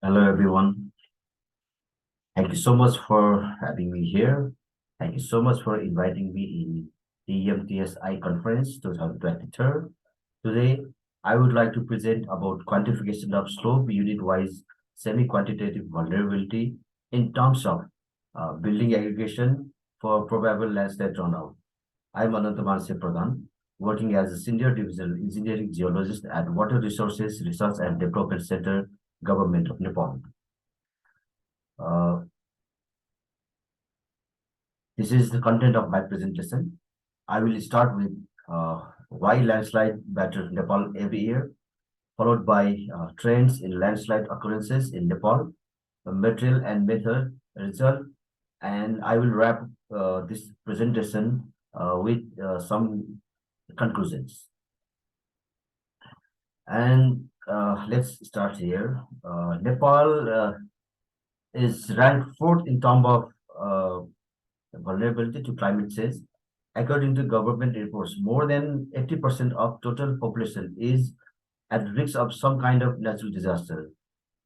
Hello, everyone. Thank you so much for having me here. Thank you so much for inviting me in the EMTSI conference 2023. Today, I would like to present about quantification of slope unit-wise semi-quantitative vulnerability in terms of building aggregation for probable landslide runout. I'm Ananta Pradhan, working as a senior divisional engineering geologist at Water Resources Research and Development Center, Government of Nepal. Uh, This is the content of my presentation. I will start with why landslide batter Nepal every year, followed by trends in landslide occurrences in Nepal, the material and method result, and I will wrap this presentation with some conclusions. And let's start here. Nepal is ranked fourth in terms of vulnerability to climate change. According to government reports, more than 80% of total population is at risk of some kind of natural disaster.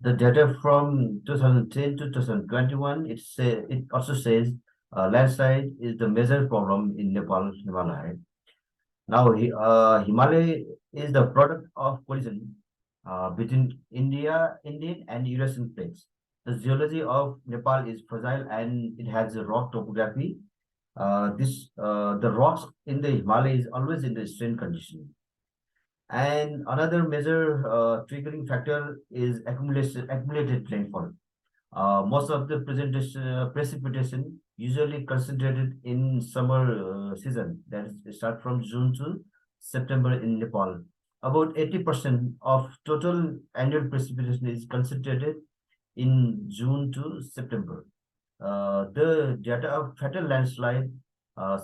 The data from 2010 to 2021, it also says landslide is the major problem in Himalaya. Now, Himalaya is the product of collision between Indian and Eurasian plates. The geology of Nepal is fragile and it has a rock topography. The rocks in the Himalaya is always in the strain condition. And another major triggering factor is accumulated rainfall. Most of the precipitation usually concentrated in summer season, that is start from June to September in Nepal. About 80% of total annual precipitation is concentrated in June to September. The data of fatal landslide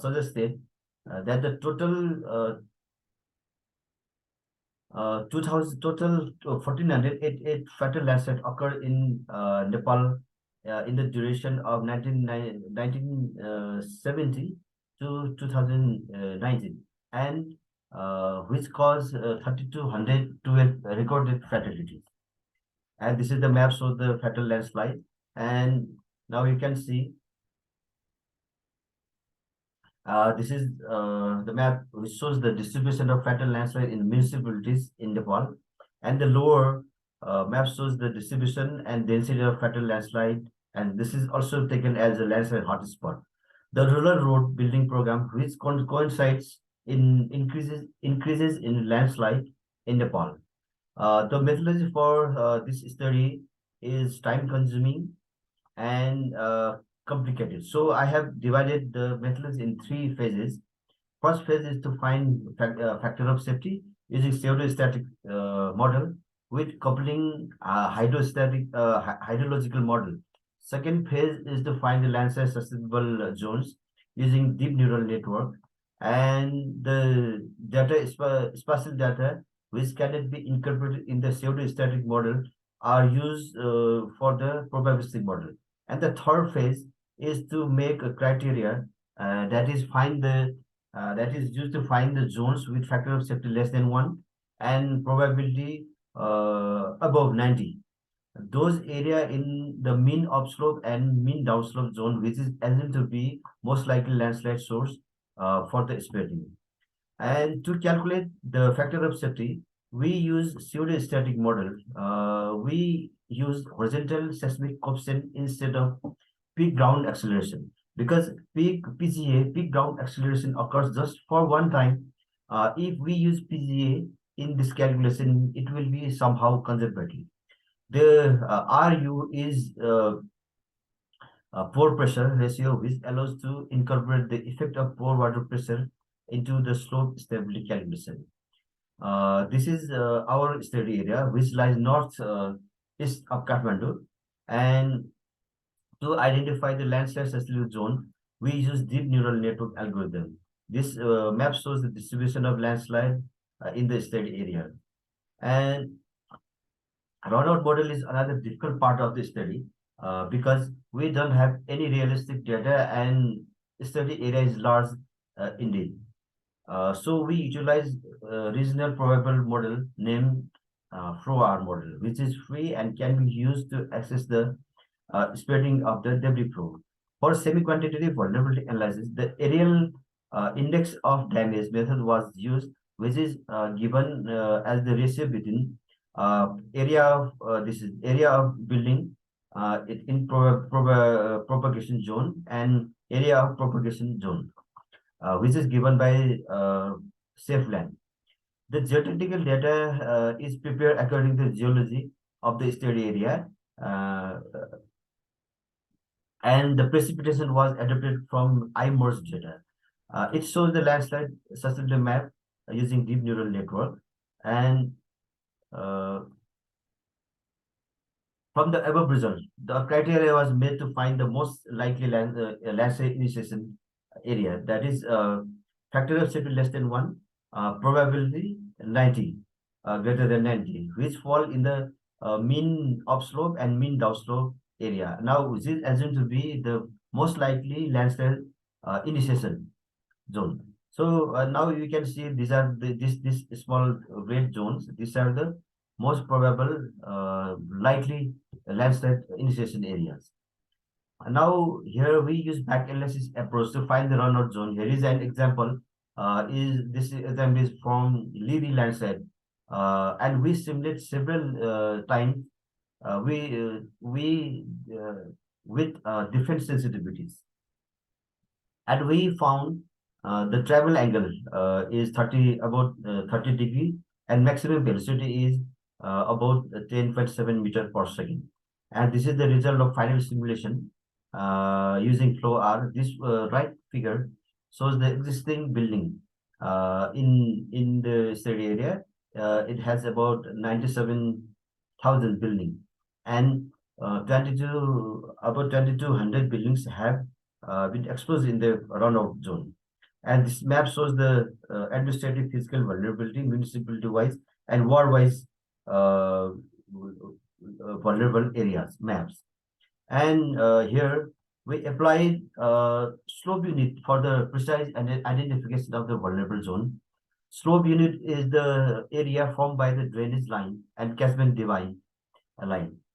suggested that the total 1488 fatal landslides occurred in Nepal in the duration of 1970 to 2019, and which caused 3,212 recorded fatalities. And this is the map of the fatal landslide. And now you can see this is the map which shows the distribution of fatal landslide in municipalities in Nepal. And the lower map shows the distribution and density of fatal landslide. And this is also taken as a landslide hotspot. The rural road building program, which coincides in increases in landslide in Nepal. The methodology for this study is time consuming and complicated. So I have divided the methods in three phases. First phase is to find factor of safety using pseudostatic model with coupling hydrological model. Second phase is to find the landslide susceptible zones using deep neural network, and the data spatial data which cannot be incorporated in the pseudostatic model are used for the probabilistic model. And the third phase is to make a criteria that is used to find the zones with factor of safety less than 1 and probability above 90. Those area in the mean upslope and mean downslope zone, which is assumed to be most likely landslide source for the spreading. And to calculate the factor of safety, we use pseudostatic model. We use horizontal seismic coefficient instead of peak ground acceleration, because peak ground acceleration occurs just for one time. If we use PGA in this calculation, it will be somehow conservative. The RU is pore pressure ratio, which allows to incorporate the effect of pore water pressure into the slope stability calculation. This is our study area, which lies north east of Kathmandu. And to identify the landslide susceptible zone, we use deep neural network algorithm. This map shows the distribution of landslide in the study area. And runout model is another difficult part of the study because we don't have any realistic data and study area is large indeed. So we utilize regional probable model named through our model, which is free and can be used to access the spreading of the debris flow. For semi-quantitative vulnerability analysis, the aerial index of damage method was used, which is given as the ratio between area of this is area of building in propagation zone and area of propagation zone, which is given by safe land. The geotechnical data is prepared according to the geology of the study area, uh, and the precipitation was adapted from iMERGE data. It shows the landslide susceptibility map using deep neural network, and uh, from the above result, the criteria was made to find the most likely landslide initiation area. That is factor of safety less than 1, probability 90, greater than 90, which fall in the mean upslope and mean downslope area. Now, this is assumed to be the most likely landslide initiation zone. So now you can see these are this small red zones. These are the most probable likely landslide initiation areas. Now here we use back analysis approach to find the runout zone. Here is an example. Is this example is from Levy landslide, and we simulate several times. We with different sensitivities, and we found the travel angle is 30 degree, and maximum velocity is about 10.7 meter per second. And this is the result of final simulation using flow R. This right figure shows the existing building in the study area. It has about 97,000 building, and 2200 buildings have been exposed in the runout zone. And this map shows the administrative physical vulnerability, municipality wise and ward wise vulnerable areas maps. And here we applied slope unit for the precise identification of the vulnerable zone. Slope unit is the area formed by the drainage line and catchment line.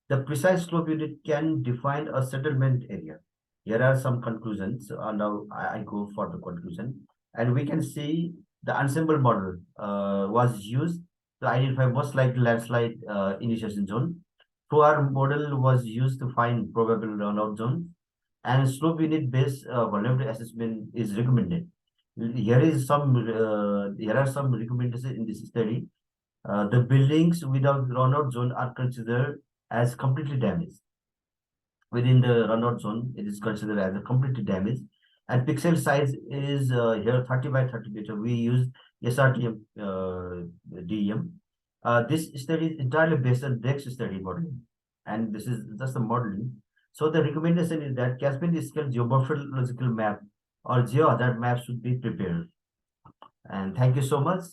The precise slope unit can define a settlement area. Here are some conclusions. Now I go for the conclusion. And we can see the ensemble model was used to identify most likely landslide initiation zone. Our model was used to find probable runout zone, and slope unit based vulnerability assessment is recommended. Here are some recommendations in this study. The buildings without runout zone are considered as completely damaged. Within the runout zone, it is considered as a completely damaged. And pixel size is here 30 by 30 meter. We use SRTM DEM. This study is entirely based on DEX study modeling, and this is just the modeling. So the recommendation is that catchment scale geomorphological map or geohazard map should be prepared. And thank you so much.